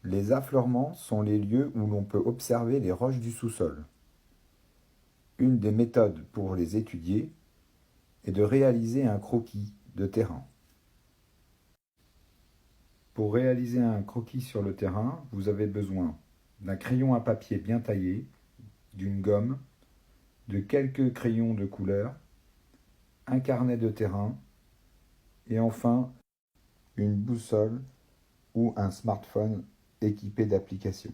Les affleurements sont les lieux où l'on peut observer les roches du sous-sol. Une des méthodes pour les étudier est de réaliser un croquis de terrain. Pour réaliser un croquis sur le terrain, vous avez besoin d'un crayon à papier bien taillé, d'une gomme, de quelques crayons de couleur, un carnet de terrain et enfin une boussole ou un smartphone équipé d'applications.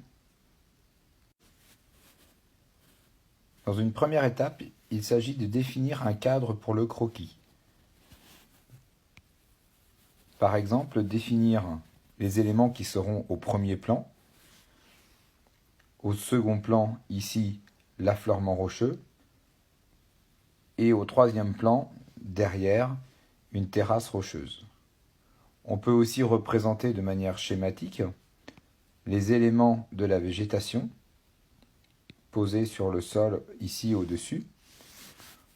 Dans une première étape, il s'agit de définir un cadre pour le croquis. Par exemple, définir les éléments qui seront au premier plan, au second plan, ici, l'affleurement rocheux, et au troisième plan, derrière, une terrasse rocheuse. On peut aussi représenter de manière schématique les éléments de la végétation posés sur le sol ici au-dessus,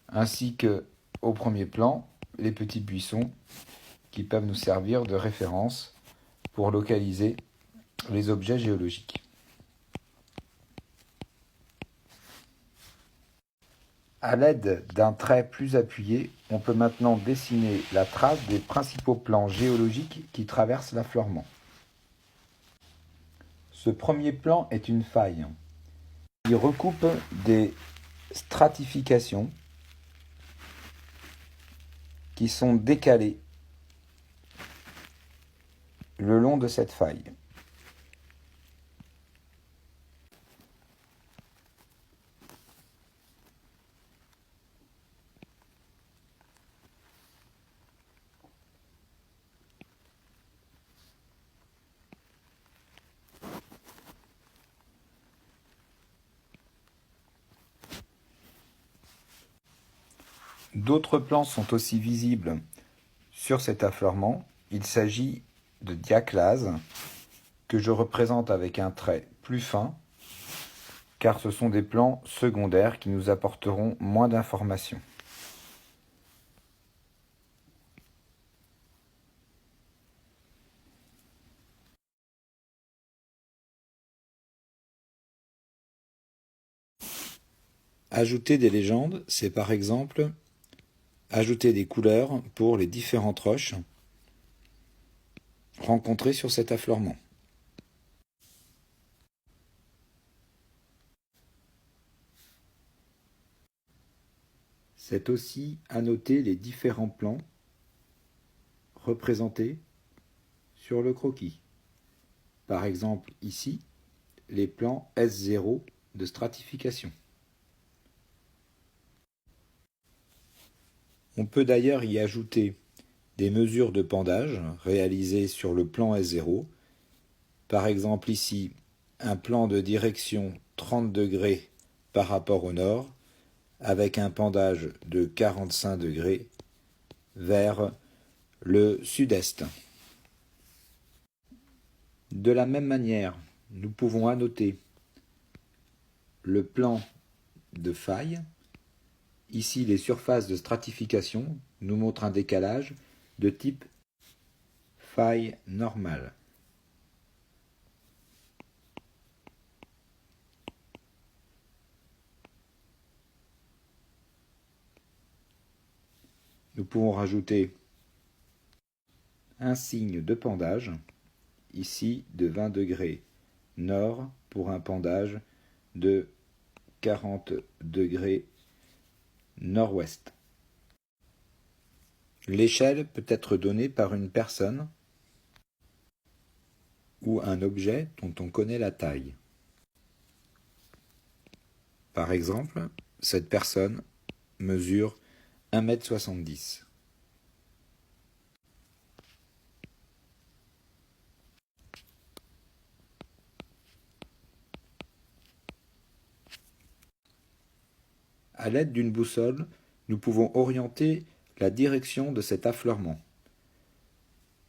ainsi que au premier plan, les petits buissons qui peuvent nous servir de référence pour localiser les objets géologiques. À l'aide d'un trait plus appuyé, on peut maintenant dessiner la trace des principaux plans géologiques qui traversent l'affleurement. Ce premier plan est une faille. Il recoupe des stratifications qui sont décalées le long de cette faille. D'autres plans sont aussi visibles sur cet affleurement. Il s'agit de diaclases que je représente avec un trait plus fin, car ce sont des plans secondaires qui nous apporteront moins d'informations. Ajouter des légendes, c'est par exemple ajouter des couleurs pour les différentes roches rencontrées sur cet affleurement. C'est aussi annoter les différents plans représentés sur le croquis. Par exemple ici, les plans S0 de stratification. On peut d'ailleurs y ajouter des mesures de pendage réalisées sur le plan S0. Par exemple ici, un plan de direction 30 degrés par rapport au nord, avec un pendage de 45 degrés vers le sud-est. De la même manière, nous pouvons annoter le plan de faille. Ici, les surfaces de stratification nous montrent un décalage de type faille normale. Nous pouvons rajouter un signe de pendage, ici de 20 degrés nord pour un pendage de 40 degrés nord-ouest. L'échelle peut être donnée par une personne ou un objet dont on connaît la taille. Par exemple, cette personne mesure 1,70 m. À l'aide d'une boussole, nous pouvons orienter la direction de cet affleurement,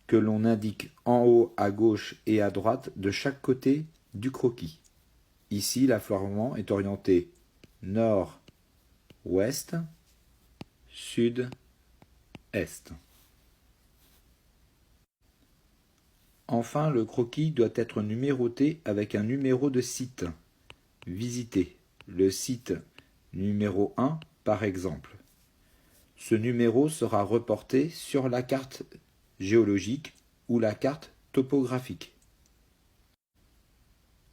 que l'on indique en haut à gauche et à droite de chaque côté du croquis. Ici, l'affleurement est orienté nord-ouest, sud-est. Enfin, le croquis doit être numéroté avec un numéro de site. Visiter le site numéro 1 par exemple. Ce numéro sera reporté sur la carte géologique ou la carte topographique.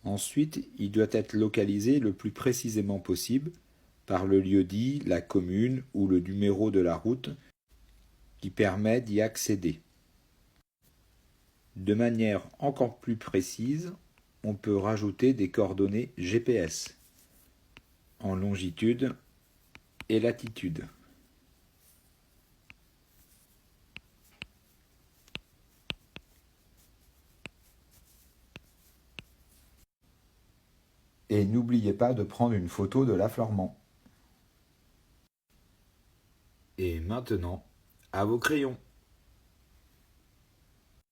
Ensuite, il doit être localisé le plus précisément possible par le lieu-dit, la commune ou le numéro de la route qui permet d'y accéder. De manière encore plus précise, on peut rajouter des coordonnées GPS en longitude et latitude. Et n'oubliez pas de prendre une photo de l'affleurement. Et maintenant, à vos crayons.